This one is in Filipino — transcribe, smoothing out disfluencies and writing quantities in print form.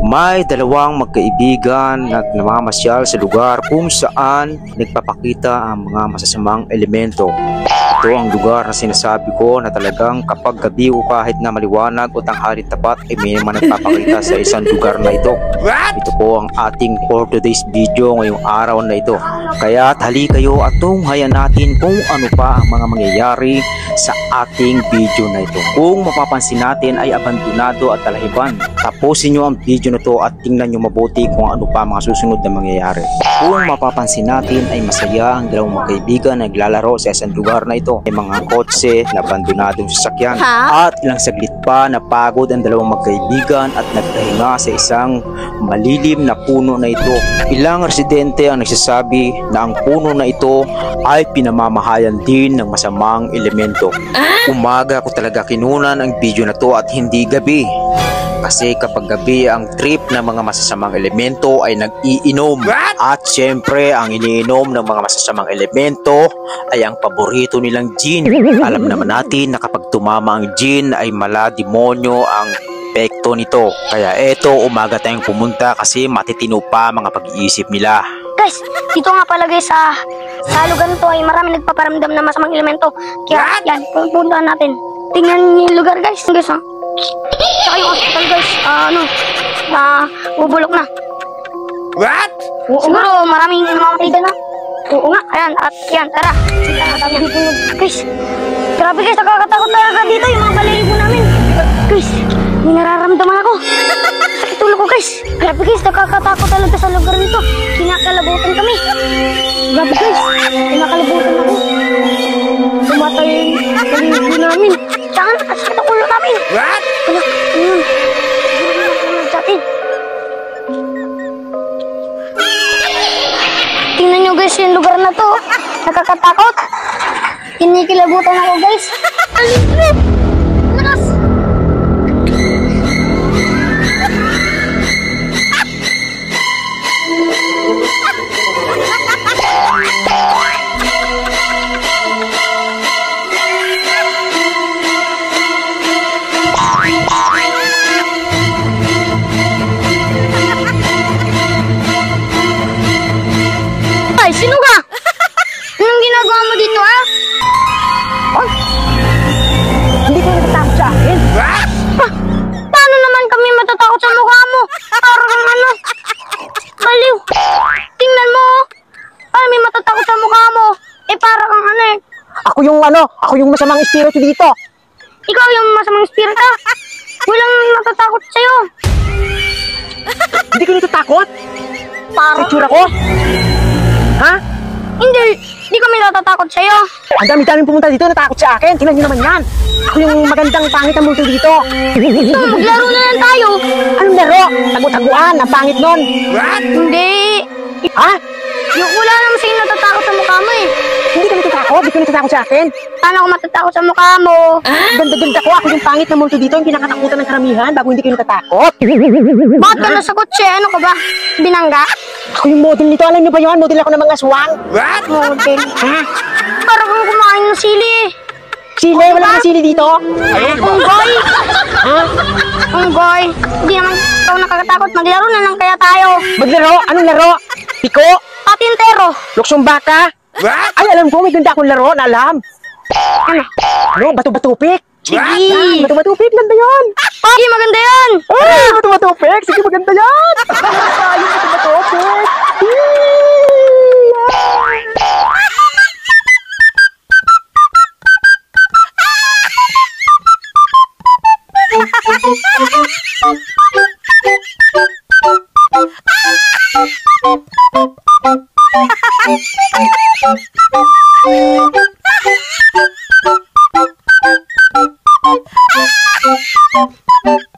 May dalawang magkaibigan na namamasyal sa lugar kung saan nagpapakita ang mga masasamang elemento. Ito ang lugar na sinasabi ko na talagang kapag gabi o kahit na maliwanag o tanghaling tapat ay may naman nagpapakita sa isang lugar na ito. Ito po ang ating for today's video ngayong araw na ito. Kaya hali kayo at tunghayan natin kung ano pa ang mga mangyayari sa ating video na ito. Kung mapapansin natin ay abandonado at talahiban. Tapusin nyo ang video na to at tingnan nyo mabuti kung ano pa mga susunod na mangyayari. Kung mapapansin natin ay masaya ang dalawang magkaibigan na naglalaro sa isang lugar na ito. May mga kotse na abandonadong sasakyan. At ilang saglit pa napagod ang dalawang magkaibigan at nagpahinga sa isang malilim na puno na ito. Ilang residente ang nagsasabi na ang puno na ito ay pinamamahayan din ng masamang elemento. Umaga ko talaga kinunan ang video na to at hindi gabi. Kasi kapag gabi ang trip ng mga masasamang elemento ay nag-iinom. At syempre ang iniinom ng mga masasamang elemento ay ang paborito nilang gin. Alam naman natin na kapag tumama ang gin ay mala-demonyo ang epekto nito. Kaya eto, umaga tayong pumunta kasi matitino pa mga pag-iisip nila. Guys, dito nga pala guys sa lugar nito ay marami nagpaparamdam na masamang elemento. Kaya yan, pupuntahan natin. Tingnan niyo yung lugar guys. Guys ha. Tsaka yung hospital guys, bubulok na. What? Siguro maraming namamatay na. Oo nga, ayan, at yan, tara. Guys, grabe guys, nakakatakot talaga dito yung mga balahibo namin. Guys, may nararamdaman ako. Sakit ulo ko guys. Grabe guys, nakakatakot talaga sa lugar nito. Kinakalabutan kami. Grabe guys, kinakalabutan ako. Tumatay yung balahibo namin. Tsaka nakasakit ang ulo namin. What? Ano? Ayun. Tingnan nyo guys yung lugar na to. Nakakatakot. Kinikilabutan ako guys. Alipit! Lakas! Ay, sino ka? Anong ginagawa mo dito, ha? Oh. Hindi ko natatakot sa akin. Paano naman kami matatakot sa mukha mo? Parang ano? Baliw. Tingnan mo, oh. Paano may matatakot sa mukha mo? Eh, parang ano eh. Ako yung masamang espiritu dito. Ikaw yung masamang espiritu? Walang matatakot sa'yo. Hindi ko natatakot. Parang... Itsura ko. Ha? Hindi kami natatakot sa'yo. Ang dami-daming pumunta dito, natakot sa akin. Tingnan niyo naman yan. Ako yung magandang pangit ng multo dito. Ito, maglaro na lang tayo. Anong laro? Tagu-taguan, ang pangit nun. What? Hindi. Ha? Yung wala naman sa'yo natatakot sa mukha mo eh. Hindi ka natatakot? Hindi ka natatakot sa akin? Paano ako matatakot sa mukha mo? Ganda-ganda ko. Ako yung pangit ng multo dito, yung pinakatakutan ng karamihan bago hindi kayo natatakot. Bakit ka nasa kotse? Ano ka ba? Binangga? Ako yung model nito. Alam niyo ba yun? Model ako ng mga aswang. What? Model. Ha? Parang kung kumain ng sili eh. Sili? Wala kang sili dito? Unggoy! Ha? Unggoy! Hindi naman ikaw nakakatakot. Maglaro na lang kaya tayo. Maglaro? Anong laro? Piko? Patintero. Luksong baka? What? Ay, alam ko, may ganda akong laro na alam. Ano? Ano? Bato-batupik? Sige. Yan, bato-batupik, ganda yan. Sige, maganda yan. Ay, bato-batupik, sige, maganda yan. Ay, bato-batupik. What?